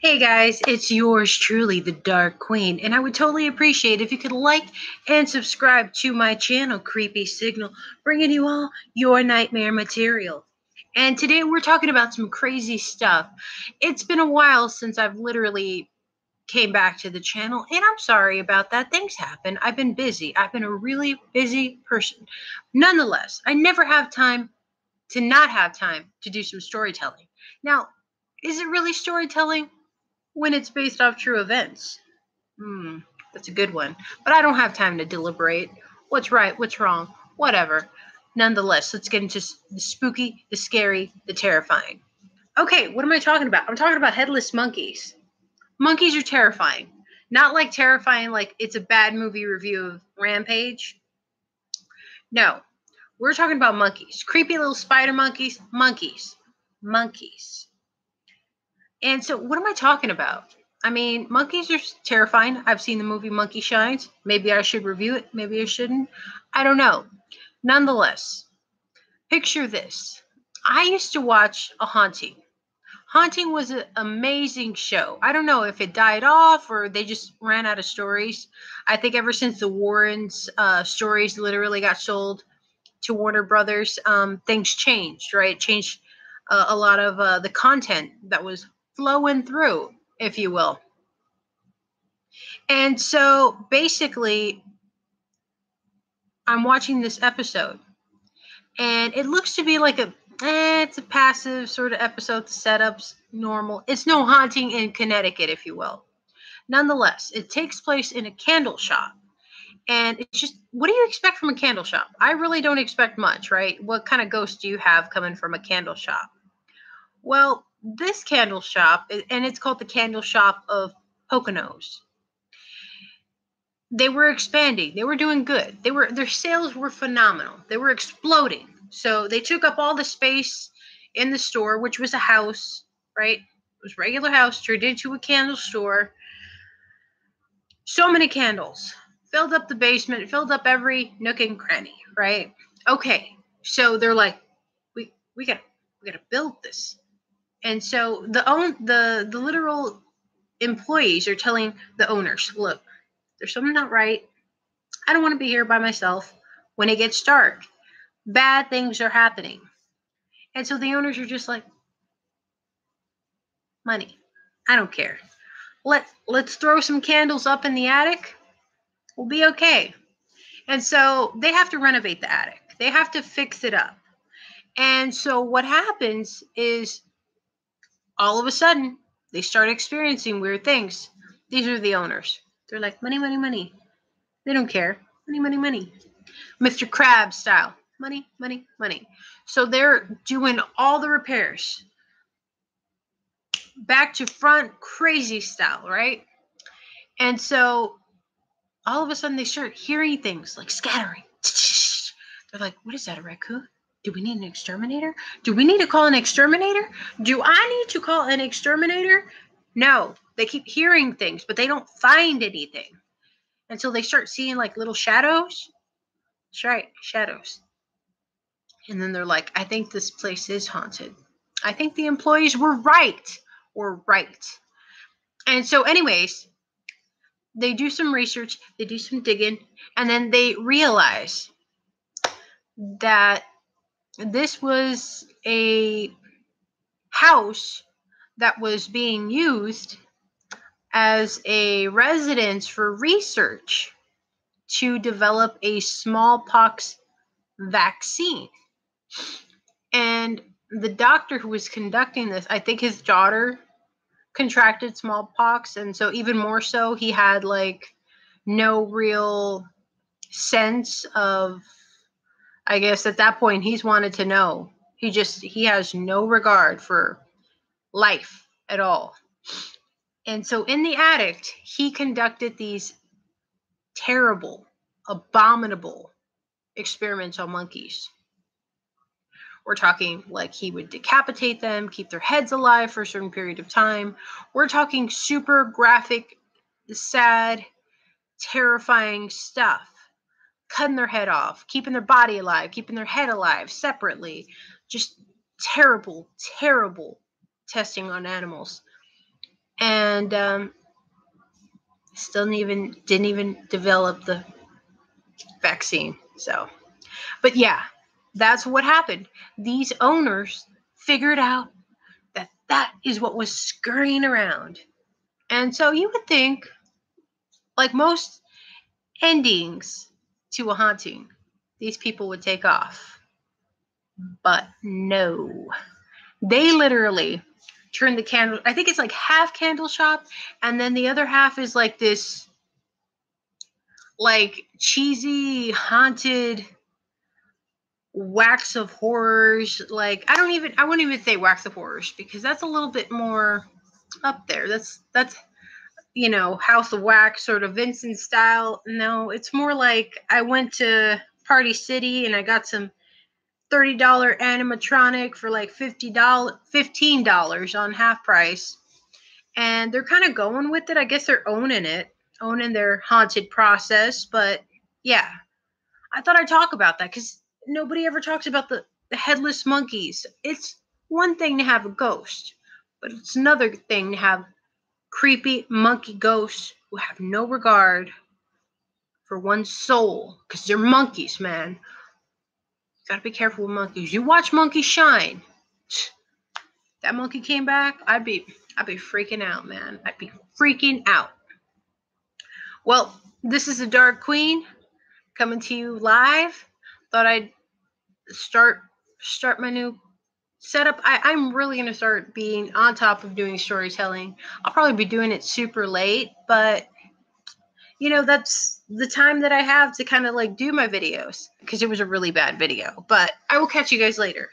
Hey guys, it's yours truly, the Dark Queen, and I would totally appreciate if you could like and subscribe to my channel, Creepy Signal, bringing you all your nightmare material. And today we're talking about some crazy stuff. It's been a while since I've literally came back to the channel, and I'm sorry about that. Things happen. I've been busy. I've been a really busy person. Nonetheless, I never have time to not have time to do some storytelling. Now, is it really storytelling when it's based off true events? That's a good one. But I don't have time to deliberate. What's right? What's wrong? Whatever. Nonetheless, let's get into the spooky, the scary, the terrifying. Okay, what am I talking about? I'm talking about headless monkeys. Monkeys are terrifying. Not like terrifying, like it's a bad movie review of Rampage. No, we're talking about monkeys. Creepy little spider monkeys. Monkeys. Monkeys. And so, what am I talking about? I mean, monkeys are terrifying. I've seen the movie Monkey Shines. Maybe I should review it. Maybe I shouldn't. I don't know. Nonetheless, picture this. I used to watch A Haunting. Haunting was an amazing show. I don't know if it died off or they just ran out of stories. I think ever since the Warrens' stories literally got sold to Warner Brothers, things changed, right? Changed a lot of the content that was flowing through, if you will. And so basically, I'm watching this episode, and it looks to be like it's a passive sort of episode. The setup's normal. It's no haunting in Connecticut, if you will. Nonetheless, it takes place in a candle shop. And it's just, what do you expect from a candle shop? I really don't expect much, right? What kind of ghost do you have coming from a candle shop? Well, this candle shop, and it's called the Candle Shop of Poconos. They were expanding. They were doing good. Their sales were phenomenal. They were exploding. So they took up all the space in the store, which was a house, right? It was a regular house turned into a candle store. So many candles. Filled up the basement, filled up every nook and cranny, right? Okay. So they're like, we gotta build this. And so the literal employees are telling the owners, look, there's something not right. I don't want to be here by myself. When it gets dark, bad things are happening. And so the owners are just like, money. I don't care. Let's throw some candles up in the attic. We'll be okay. And so they have to renovate the attic. They have to fix it up. And so what happens is all of a sudden they start experiencing weird things. These are the owners. They're like, money, money, money. They don't care. Money, money, money. Mr. Krabs style. Money, money, money. So they're doing all the repairs. Back to front, crazy style, right? And so all of a sudden they start hearing things like scattering. They're like, what is that, a raccoon? Do we need an exterminator? Do we need to call an exterminator? Do I need to call an exterminator? No, they keep hearing things, but they don't find anything until they start seeing like little shadows. That's right, shadows. And then they're like, I think this place is haunted. I think the employees were right. Were right. And so, anyways, they do some research, they do some digging, and then they realize that this was a house that was being used as a residence for research to develop a smallpox vaccine. And the doctor who was conducting this, I think his daughter contracted smallpox. And so, even more so, he had like no real sense of, I guess at that point, he's wanted to know. He has no regard for life at all. And so, in the attic, he conducted these terrible, abominable experiments on monkeys. We're talking like he would decapitate them, keep their heads alive for a certain period of time. We're talking super graphic, sad, terrifying stuff. Cutting their head off, keeping their body alive, keeping their head alive separately. Just terrible, terrible testing on animals. and still didn't even develop the vaccine. So, but yeah, that's what happened. These owners figured out that that is what was scurrying around. And so you would think, like most endings to a haunting, these people would take off. But no. They literally turn the candle, I think it's like half candle shop, and then the other half is like this like cheesy haunted wax of horrors. Like I wouldn't even say wax of horrors because that's a little bit more up there. That's House of Wax sort of Vincent style. No, it's more like I went to Party City and I got some $30 animatronic for like $15 on half price. And they're kind of going with it. I guess they're owning their haunted process. But yeah, I thought I'd talk about that because nobody ever talks about the headless monkeys. It's one thing to have a ghost, but it's another thing to have creepy monkey ghosts who have no regard for one's soul because they're monkeys, man. You gotta be careful with monkeys. You watch monkeys shine. That monkey came back, I'd be freaking out, man. I'd be freaking out. Well, this is the Dark Queen coming to you live. Thought I'd start my new setup. I'm really gonna start being on top of doing storytelling. I'll probably be doing it super late, but that's the time that I have to kind of like do my videos because it was a really bad video. But I will catch you guys later.